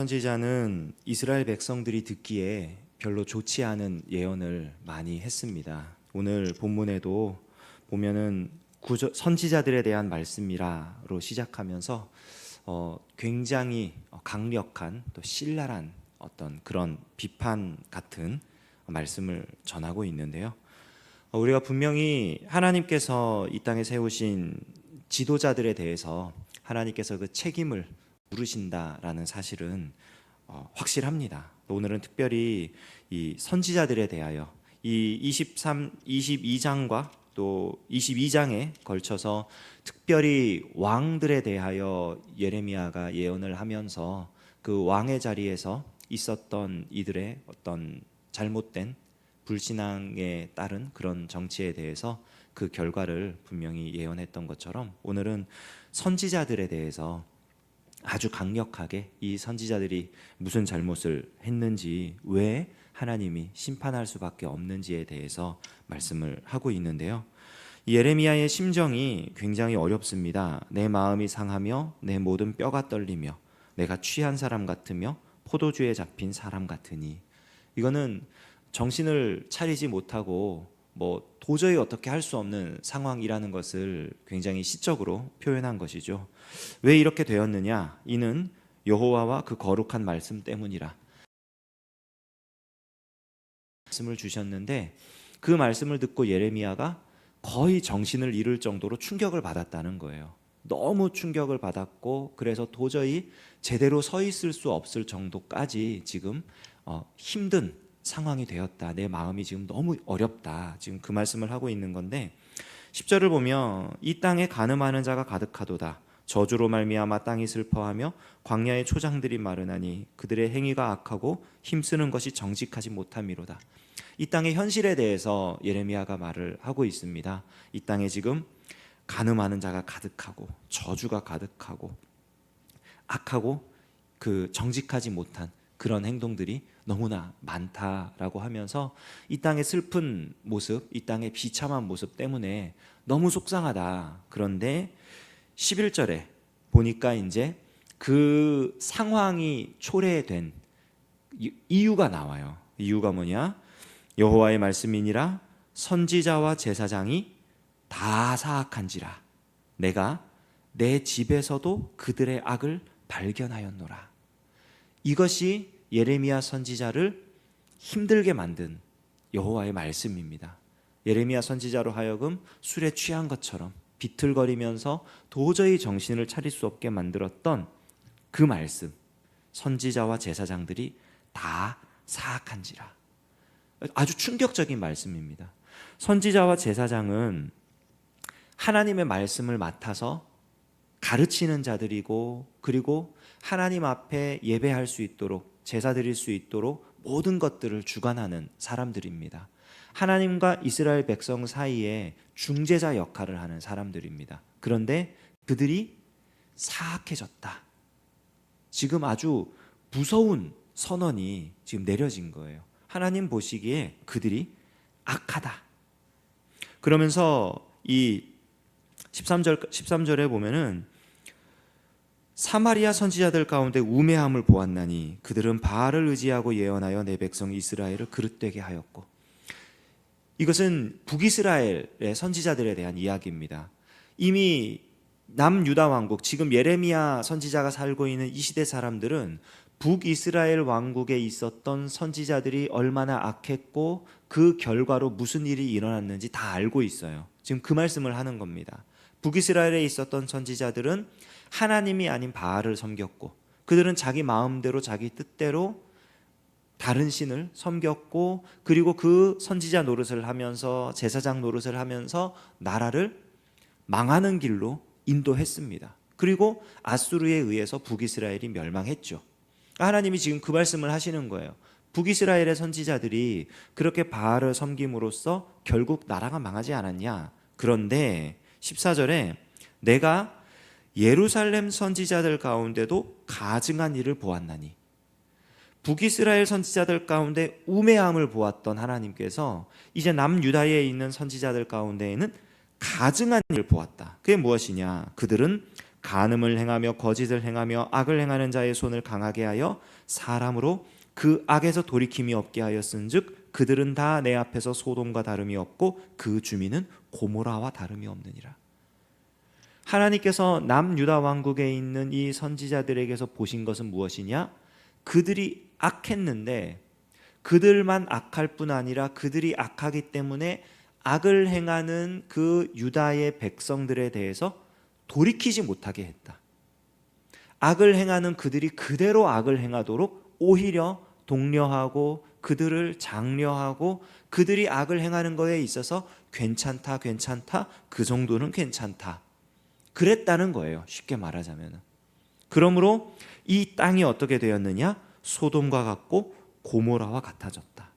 선지자는 이스라엘 백성들이 듣기에 별로 좋지 않은 예언을 많이 했습니다. 오늘 본문에도 보면은 선지자들에 대한 말씀이라로 시작하면서 굉장히 강력한 또 신랄한 어떤 그런 비판 같은 말씀을 전하고 있는데요. 우리가 분명히 하나님께서 이 땅에 세우신 지도자들에 대해서 하나님께서 그 책임을 물으신다라는 사실은 확실합니다. 오늘은 특별히 이 선지자들에 대하여 이 22장과 또 22장에 걸쳐서 특별히 왕들에 대하여 예레미야가 예언을 하면서 그 왕의 자리에서 있었던 이들의 어떤 잘못된 불신앙에 따른 그런 정치에 대해서 그 결과를 분명히 예언했던 것처럼 오늘은 선지자들에 대해서 아주 강력하게 이 선지자들이 무슨 잘못을 했는지, 왜 하나님이 심판할 수밖에 없는지에 대해서 말씀을 하고 있는데요. 예레미야의 심정이 굉장히 어렵습니다. 내 마음이 상하며 내 모든 뼈가 떨리며 내가 취한 사람 같으며 포도주에 잡힌 사람 같으니, 이거는 정신을 차리지 못하고 도저히 어떻게 할 수 없는 상황이라는 것을 굉장히 시적으로 표현한 것이죠. 왜 이렇게 되었느냐? 이는 여호와와 그 거룩한 말씀 때문이라. 말씀을 주셨는데 그 말씀을 듣고 예레미야가 거의 정신을 잃을 정도로 충격을 받았다는 거예요. 너무 충격을 받았고, 그래서 도저히 제대로 서 있을 수 없을 정도까지 지금 힘든 상황이 되었다. 내 마음이 지금 너무 어렵다. 지금 그 말씀을 하고 있는 건데, 10절을 보면 이 땅에 간음하는 자가 가득하도다. 저주로 말미암아 땅이 슬퍼하며 광야의 초장들이 마르나니 그들의 행위가 악하고 힘쓰는 것이 정직하지 못함이로다. 이 땅의 현실에 대해서 예레미야가 말을 하고 있습니다. 이 땅에 지금 간음하는 자가 가득하고 저주가 가득하고 악하고 그 정직하지 못한 그런 행동들이 너무나 많다라고 하면서 이 땅의 슬픈 모습, 이 땅의 비참한 모습 때문에 너무 속상하다. 그런데 11절에 보니까 이제 그 상황이 초래된 이유가 나와요. 이유가 뭐냐? 여호와의 말씀이니라 선지자와 제사장이 다 사악한지라 내가 내 집에서도 그들의 악을 발견하였노라. 이것이 예레미야 선지자를 힘들게 만든 여호와의 말씀입니다. 예레미야 선지자로 하여금 술에 취한 것처럼 비틀거리면서 도저히 정신을 차릴 수 없게 만들었던 그 말씀, 선지자와 제사장들이 다 사악한지라. 아주 충격적인 말씀입니다. 선지자와 제사장은 하나님의 말씀을 맡아서 가르치는 자들이고, 그리고 하나님 앞에 예배할 수 있도록, 제사 드릴 수 있도록 모든 것들을 주관하는 사람들입니다. 하나님과 이스라엘 백성 사이에 중재자 역할을 하는 사람들입니다. 그런데 그들이 사악해졌다. 지금 아주 무서운 선언이 지금 내려진 거예요. 하나님 보시기에 그들이 악하다. 그러면서 이 13절에 보면은 사마리아 선지자들 가운데 우매함을 보았나니 그들은 바알을 의지하고 예언하여 내 백성 이스라엘을 그릇되게 하였고, 이것은 북이스라엘의 선지자들에 대한 이야기입니다. 이미 남유다 왕국, 지금 예레미야 선지자가 살고 있는 이 시대 사람들은 북이스라엘 왕국에 있었던 선지자들이 얼마나 악했고 그 결과로 무슨 일이 일어났는지 다 알고 있어요. 지금 그 말씀을 하는 겁니다. 북이스라엘에 있었던 선지자들은 하나님이 아닌 바알을 섬겼고, 그들은 자기 마음대로 자기 뜻대로 다른 신을 섬겼고, 그리고 그 선지자 노릇을 하면서 제사장 노릇을 하면서 나라를 망하는 길로 인도했습니다. 그리고 아수르에 의해서 북이스라엘이 멸망했죠. 하나님이 지금 그 말씀을 하시는 거예요. 북이스라엘의 선지자들이 그렇게 바알을 섬김으로써 결국 나라가 망하지 않았냐? 그런데 14절에 내가 예루살렘 선지자들 가운데도 가증한 일을 보았나니, 북이스라엘 선지자들 가운데 우매함을 보았던 하나님께서 이제 남유다에 있는 선지자들 가운데에는 가증한 일을 보았다. 그게 무엇이냐? 그들은 간음을 행하며 거짓을 행하며 악을 행하는 자의 손을 강하게 하여 사람으로 그 악에서 돌이킴이 없게 하였은즉 그들은 다 내 앞에서 소돔과 다름이 없고 그 주민은 고모라와 다름이 없느니라. 하나님께서 남유다 왕국에 있는 이 선지자들에게서 보신 것은 무엇이냐? 그들이 악했는데 그들만 악할 뿐 아니라 그들이 악하기 때문에 악을 행하는 그 유다의 백성들에 대해서 돌이키지 못하게 했다. 악을 행하는 그들이 그대로 악을 행하도록 오히려 독려하고 그들을 장려하고 그들이 악을 행하는 것에 있어서 괜찮다, 그 정도는 괜찮다, 그랬다는 거예요. 쉽게 말하자면. 그러므로 이 땅이 어떻게 되었느냐? 소돔과 같고 고모라와 같아졌다.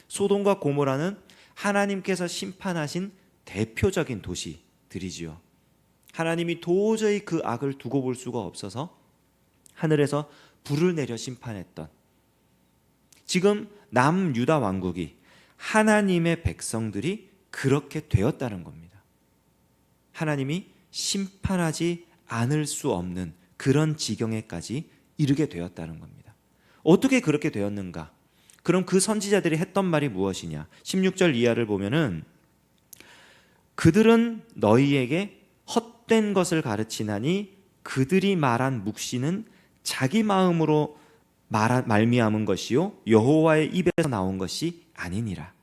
소돔과 고모라는 하나님께서 심판하신 대표적인 도시들이지요. 하나님이 도저히 그 악을 두고 볼 수가 없어서 하늘에서 불을 내려 심판했던, 지금 남유다 왕국이 하나님의 백성들이 그렇게 되었다는 겁니다. 하나님이 심판하지 않을 수 없는 그런 지경에까지 이르게 되었다는 겁니다. 어떻게 그렇게 되었는가? 그럼 그 선지자들이 했던 말이 무엇이냐? 16절 이하를 보면은 그들은 너희에게 헛된 것을 가르치나니 그들이 말한 묵시는 자기 마음으로 말미암은 것이요 여호와의 입에서 나온 것이 아니니라.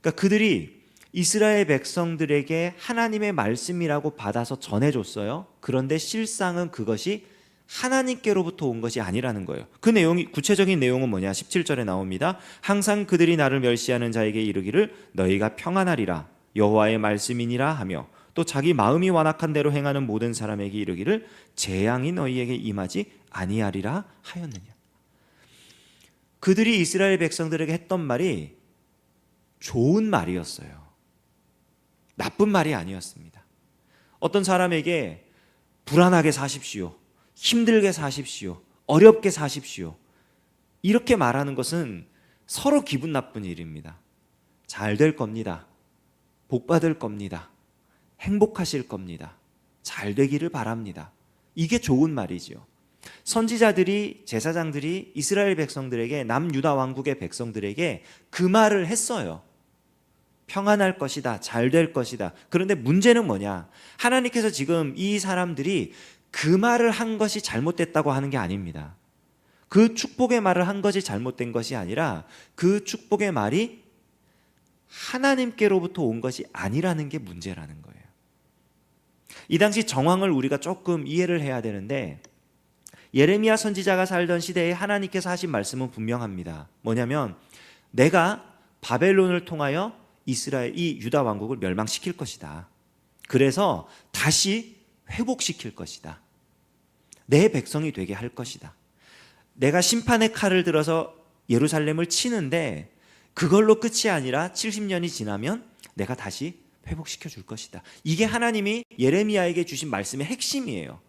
그러니까 그들이 이스라엘 백성들에게 하나님의 말씀이라고 받아서 전해줬어요. 그런데 실상은 그것이 하나님께로부터 온 것이 아니라는 거예요. 그 내용이, 구체적인 내용은 뭐냐? 17절에 나옵니다. 항상 그들이 나를 멸시하는 자에게 이르기를 너희가 평안하리라 여호와의 말씀이니라 하며 또 자기 마음이 완악한 대로 행하는 모든 사람에게 이르기를 재앙이 너희에게 임하지 아니하리라 하였느냐. 그들이 이스라엘 백성들에게 했던 말이 좋은 말이었어요. 나쁜 말이 아니었습니다. 어떤 사람에게 불안하게 사십시오, 힘들게 사십시오, 어렵게 사십시오, 이렇게 말하는 것은 서로 기분 나쁜 일입니다. 잘 될 겁니다. 복 받을 겁니다. 행복하실 겁니다. 잘 되기를 바랍니다. 이게 좋은 말이지요. 선지자들이, 제사장들이 이스라엘 백성들에게, 남유다 왕국의 백성들에게 그 말을 했어요. 평안할 것이다, 잘 될 것이다. 그런데 문제는 뭐냐? 하나님께서 지금 이 사람들이 그 말을 한 것이 잘못됐다고 하는 게 아닙니다. 그 축복의 말을 한 것이 잘못된 것이 아니라 그 축복의 말이 하나님께로부터 온 것이 아니라는 게 문제라는 거예요. 이 당시 정황을 우리가 조금 이해를 해야 되는데, 예레미야 선지자가 살던 시대에 하나님께서 하신 말씀은 분명합니다. 뭐냐면 내가 바벨론을 통하여 이스라엘, 이 유다 왕국을 멸망시킬 것이다. 그래서 다시 회복시킬 것이다. 내 백성이 되게 할 것이다. 내가 심판의 칼을 들어서 예루살렘을 치는데 그걸로 끝이 아니라 70년이 지나면 내가 다시 회복시켜 줄 것이다. 이게 하나님이 예레미야에게 주신 말씀의 핵심이에요.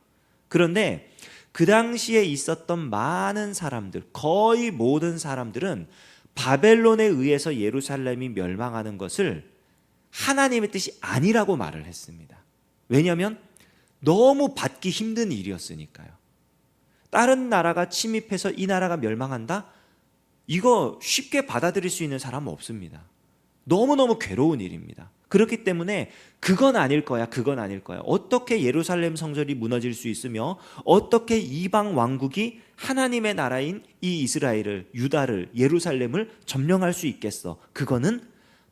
그런데 그 당시에 있었던 많은 사람들, 거의 모든 사람들은 바벨론에 의해서 예루살렘이 멸망하는 것을 하나님의 뜻이 아니라고 말을 했습니다. 왜냐하면 너무 받기 힘든 일이었으니까요. 다른 나라가 침입해서 이 나라가 멸망한다? 이거 쉽게 받아들일 수 있는 사람은 없습니다. 너무너무 괴로운 일입니다. 그렇기 때문에 그건 아닐 거야, 그건 아닐 거야. 어떻게 예루살렘 성전이 무너질 수 있으며 어떻게 이방 왕국이 하나님의 나라인 이 이스라엘을, 유다를, 예루살렘을 점령할 수 있겠어? 그거는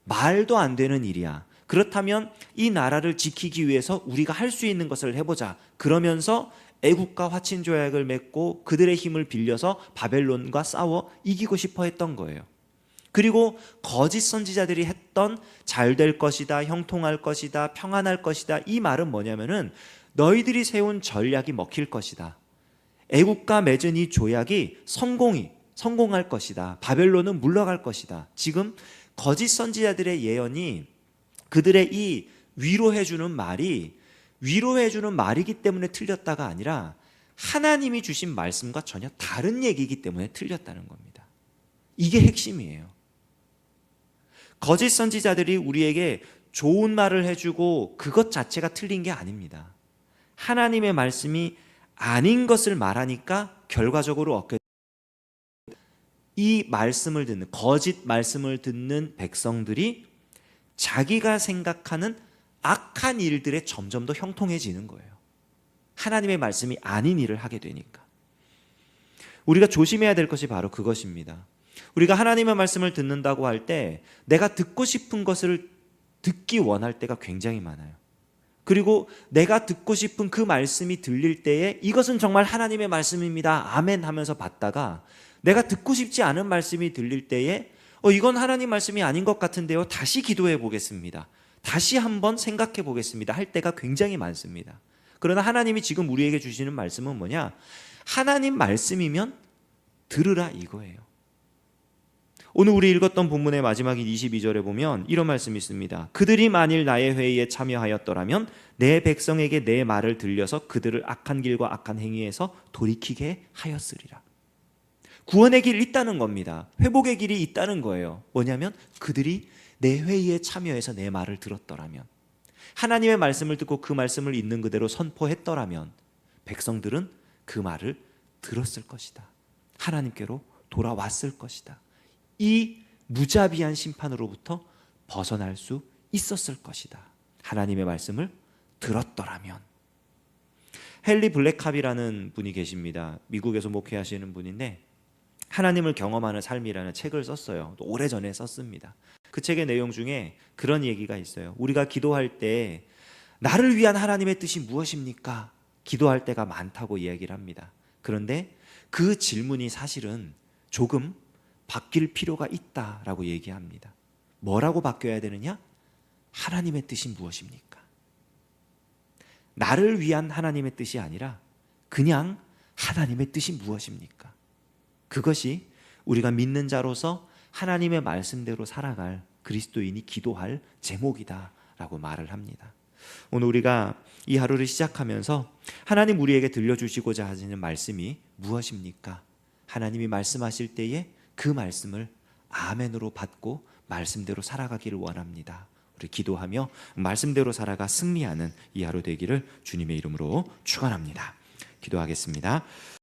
말도 안 되는 일이야. 그렇다면 이 나라를 지키기 위해서 우리가 할 수 있는 것을 해보자. 그러면서 애국과 화친 조약을 맺고 그들의 힘을 빌려서 바벨론과 싸워 이기고 싶어 했던 거예요. 그리고 거짓 선지자들이 했던 잘 될 것이다, 형통할 것이다, 평안할 것이다, 이 말은 뭐냐면은 너희들이 세운 전략이 먹힐 것이다. 애국과 맺은 이 조약이 성공할 것이다. 바벨론은 물러갈 것이다. 지금 거짓 선지자들의 예언이, 그들의 이 위로해주는 말이 위로해주는 말이기 때문에 틀렸다가 아니라 하나님이 주신 말씀과 전혀 다른 얘기이기 때문에 틀렸다는 겁니다. 이게 핵심이에요. 거짓 선지자들이 우리에게 좋은 말을 해주고 그것 자체가 틀린 게 아닙니다. 하나님의 말씀이 아닌 것을 말하니까 결과적으로 얻게 이 말씀을 듣는 거짓 말씀을 듣는 백성들이 자기가 생각하는 악한 일들에 점점 더 형통해지는 거예요. 하나님의 말씀이 아닌 일을 하게 되니까. 우리가 조심해야 될 것이 바로 그것입니다. 우리가 하나님의 말씀을 듣는다고 할 때 내가 듣고 싶은 것을 듣기 원할 때가 굉장히 많아요. 그리고 내가 듣고 싶은 그 말씀이 들릴 때에 이것은 정말 하나님의 말씀입니다. 아멘 하면서 받다가 내가 듣고 싶지 않은 말씀이 들릴 때에 이건 하나님 말씀이 아닌 것 같은데요. 다시 기도해 보겠습니다. 다시 한번 생각해 보겠습니다. 할 때가 굉장히 많습니다. 그러나 하나님이 지금 우리에게 주시는 말씀은 뭐냐? 하나님 말씀이면 들으라 이거예요. 오늘 우리 읽었던 본문의 마지막인 22절에 보면 이런 말씀이 있습니다. 그들이 만일 나의 회의에 참여하였더라면 내 백성에게 내 말을 들려서 그들을 악한 길과 악한 행위에서 돌이키게 하였으리라. 구원의 길이 있다는 겁니다. 회복의 길이 있다는 거예요. 뭐냐면 그들이 내 회의에 참여해서 내 말을 들었더라면, 하나님의 말씀을 듣고 그 말씀을 있는 그대로 선포했더라면 백성들은 그 말을 들었을 것이다. 하나님께로 돌아왔을 것이다. 이 무자비한 심판으로부터 벗어날 수 있었을 것이다. 하나님의 말씀을 들었더라면. 헨리 블랙캅이라는 분이 계십니다. 미국에서 목회하시는 분인데 하나님을 경험하는 삶이라는 책을 썼어요. 오래전에 썼습니다. 그 책의 내용 중에 그런 얘기가 있어요. 우리가 기도할 때 나를 위한 하나님의 뜻이 무엇입니까? 기도할 때가 많다고 이야기를 합니다. 그런데 그 질문이 사실은 조금 바뀔 필요가 있다라고 얘기합니다. 뭐라고 바뀌어야 되느냐? 하나님의 뜻이 무엇입니까? 나를 위한 하나님의 뜻이 아니라 그냥 하나님의 뜻이 무엇입니까? 그것이 우리가 믿는 자로서 하나님의 말씀대로 살아갈 그리스도인이 기도할 제목이다라고 말을 합니다. 오늘 우리가 이 하루를 시작하면서 하나님 우리에게 들려주시고자 하시는 말씀이 무엇입니까? 하나님이 말씀하실 때에 그 말씀을 아멘으로 받고 말씀대로 살아가기를 원합니다. 우리 기도하며 말씀대로 살아가 승리하는 이 하루 되기를 주님의 이름으로 축원합니다. 기도하겠습니다.